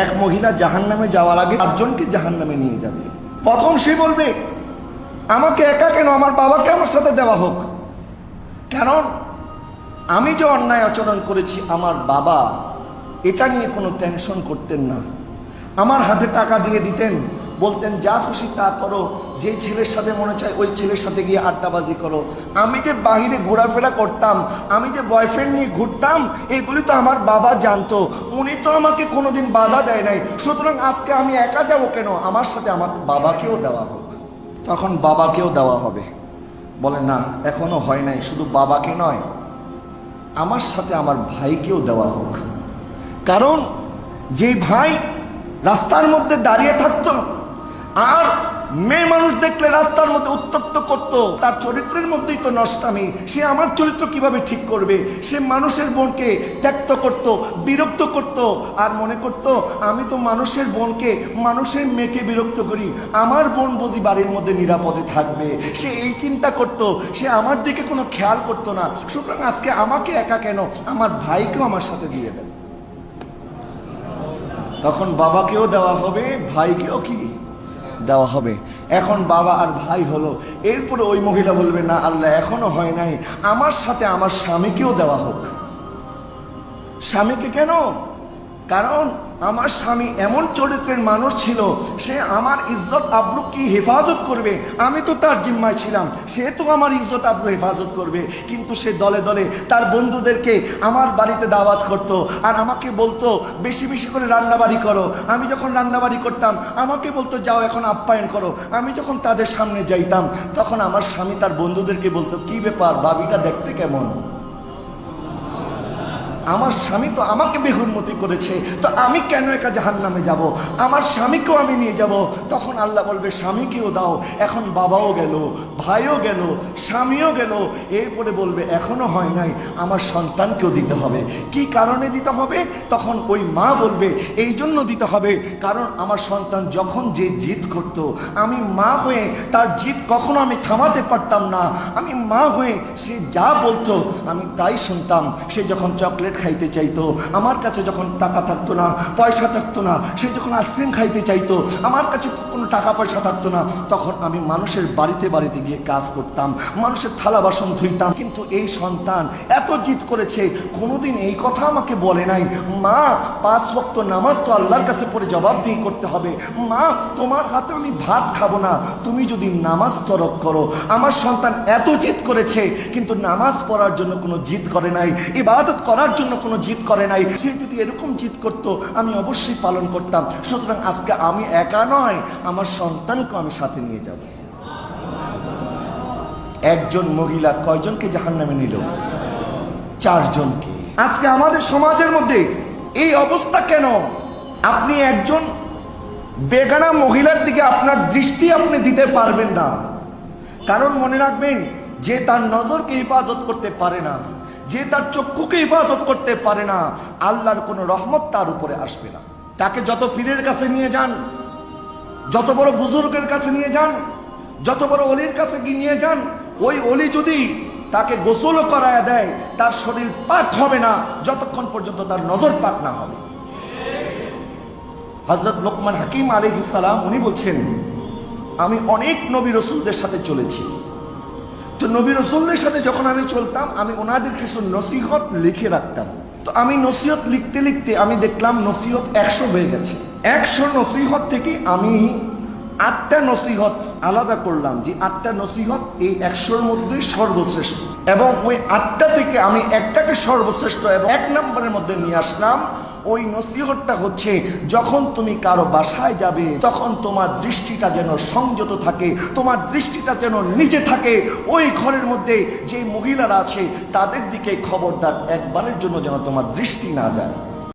এক মহিলা জাহান্নামে যাওয়ার আগে 8 জনকে জাহান্নামে নিয়ে যাবে। প্রথম সে বলবে, আমাকে একা কেন, আমার বাবাকে আমার সাথে দেওয়া হোক। কারণ আমি যে অন্যায় আচরণ করেছি, আমার বাবা এটা নিয়ে কোনো টেনশন করতেন না। আমার হাতে টাকা দিয়ে দিতেন, বলতেন যা খুশি তা করো, যে ছেলের সাথে মনে চায় ওই ছেলের সাথে গিয়ে আড্ডাবাজি করো। আমি যে বাহিরে ঘোরাফেরা করতাম, আমি যে বয়ফ্রেন্ড নিয়ে ঘুরতাম, এগুলি তো আমার বাবা জানতো, উনি তো আমাকে কোনোদিন বাধা দেয় নাই। সুতরাং আজকে আমি একা যাবো কেন, আমার সাথে আমার বাবাকেও দেওয়া হোক। তখন বাবাকেও দেওয়া হবে। বলে না, এখনো হয় নাই, শুধু বাবাকে নয়, আমার সাথে আমার ভাইকেও দেওয়া হোক। কারণ যে ভাই রাস্তার মধ্যে দাঁড়িয়ে থাকতো আর মেয়ে মানুষ দেখলে রাস্তার মধ্যে উত্তপ্ত করত, তার চরিত্রের মধ্যেই তো নষ্টামি। সে আমার চরিত্র কিভাবে ঠিক করবে? সে মানুষের বোনকে ত্যক্ত করত, বিরক্ত করত, আর মনে করত আমি তো মানুষের বোনকে, মানুষের মেয়েকে বিরক্ত করি, আমার বোন বুঝি বাড়ির মধ্যে নিরাপদে থাকবে। সে এই চিন্তা করত, সে আমার দিকে কোনো খেয়াল করতো না। সুতরাং আজকে আমাকে একা কেন, আমার ভাইকেও আমার সাথে দিয়ে দেন। তখন বাবাকেও দেওয়া হবে, ভাইকেও কি দেওয়া হবে। এখন বাবা আর ভাই হলো। এরপরে ওই মহিলা বলবে, না আল্লাহ এখনো হয় নাই, আমার সাথে আমার স্বামীকেও দেওয়া হোক। স্বামীকে কেন? কারণ আমার স্বামী এমন চরিত্রের মানুষ ছিল, সে আমার ইজ্জত আবরু কি হেফাজত করবে। আমি তো তার জিম্মায় ছিলাম, সে তো আমার ইজ্জত আবরু হেফাজত করবে। কিন্তু সে দলে দলে তার বন্ধুদেরকে আমার বাড়িতে দাওয়াত করত, আর আমাকে বলতো বেশি বেশি করে রান্নাবাড়ি করো। আমি যখন রান্নাবাড়ি করতাম আমাকে বলতো যাও এখন আপ্যায়ন করো। আমি যখন তাদের সামনে যাইতাম তখন আমার স্বামী তার বন্ধুদেরকে বলতো, কি ব্যাপার, ভাবিটা দেখতে কেমন? আমার স্বামী তো আমাকে বেহুরমতি করেছে, তো আমি কেন একা জাহান্নামে যাব? আমার স্বামীকেও আমি নিয়ে যাব। তখন আল্লাহ বলবে, স্বামীকেও দাও। এখন বাবাও গেল, ভাইও গেল, স্বামীও গেল। এরপরে বলবে এখনো হয় নাই, আমার সন্তানকেও দিতে হবে। কি কারণে দিতে হবে? তখন ওই মা বলবে এই জন্য দিতে হবে, কারণ আমার সন্তান যখন যে জিদ করত, আমি মা হয়ে তার জিদ কখনো আমি থামাতে পারতাম না। আমি মা হয়ে সে যা বলতো আমি তাই শুনতাম। সে যখন চকলেট খাইতে চাইতো, আমার কাছে যখন টাকা থাকতো না, পয়সা থাকতো না, সে যখন আইসক্রিম খাইতে চাইতো, আমার কাছে কোনো টাকা পয়সা থাকতো না, তখন আমি মানুষের বাড়িতে বাড়িতে গিয়ে কাজ করতাম, মানুষের থালা বাসন ধুইতাম। কিন্তু এই সন্তান এত জিদ করেছে, কোনোদিন এই কথা আমাকে বলে নাই, মা 5 ওয়াক্ত নামাজ তো আল্লাহর কাছে পড়ে জবাবদিহি করতে হবে। মা তোমার হাতে আমি ভাত খাবো না, তুমি যদি নামাজ তরক করো। আমার সন্তান এত জিদ করেছে, কিন্তু নামাজ পড়ার জন্য কোনো জিদ করে নাই, ইবাদত করার জন্য কোনো জিদ করে নাই। সে যদি এরকম জিদ করতো আমি অবশ্যই পালন করতাম। সুতরাং আজকে আমি একা নয়, আমার সন্তানকে আমি সাথে নিয়ে যাব। একজন মহিলা কয়জনকে জাহান্নামে নিল? 4 জনকে। আজকে আমাদের সমাজের মধ্যে এই অবস্থা কেন? আপনি একজন বেগানা মহিলার দিকে আপনার দৃষ্টি আপনি দিতে পারবেন না। কারণ মনে রাখবেন, যে তার নজরকে হেফাজত করতে পারে না, যে তার চক্ষুকে হেফাজত করতে পারে না, আল্লাহর কোনো রহমত তার উপরে আসবে না। তাকে যত পীরের কাছে নিয়ে যান, যত বড় বুজুর্গের কাছে নিয়ে যান, যত বড় অলির কাছে নিয়ে যান, ওই অলি যদি তাকে গোসল করায় দেয়, তার শরীর পাক হবে না যতক্ষণ পর্যন্ত তার নজর পাক না হবে। হযরত লোকমান হাকিম আলাইহিস সালাম উনি বলছেন, আমি অনেক নবী রসুলদের সাথে চলেছি। তো নবী রসুলদের সাথে যখন আমি চলতাম, আমি ওনাদের কিছু নসিহত লিখে রাখতাম। তো আমি নসিহত লিখতে লিখতে আমি দেখলাম নসিহত 100 হয়ে গেছে। 100 নসিহত থেকে আমি 8টা নসিহত আলাদা করলাম, যে 8টা নসিহত এই 100-র মধ্যে সর্বশ্রেষ্ঠ, এবং ওই 8টা থেকে আমি একটাকে সর্বশ্রেষ্ঠ এবং 1 নম্বরের মধ্যে নিয়ে আসলাম। ওই নসিহতটা হচ্ছে, যখন তুমি কারো বাসায় যাবে তখন তোমার দৃষ্টিটা যেন সংযত থাকে, তোমার দৃষ্টিটা যেন নিচে থাকে। ওই ঘরের মধ্যে যে মহিলারা আছে তাদের দিকে খবরদার একবারের জন্য যেন তোমার দৃষ্টি না যায়।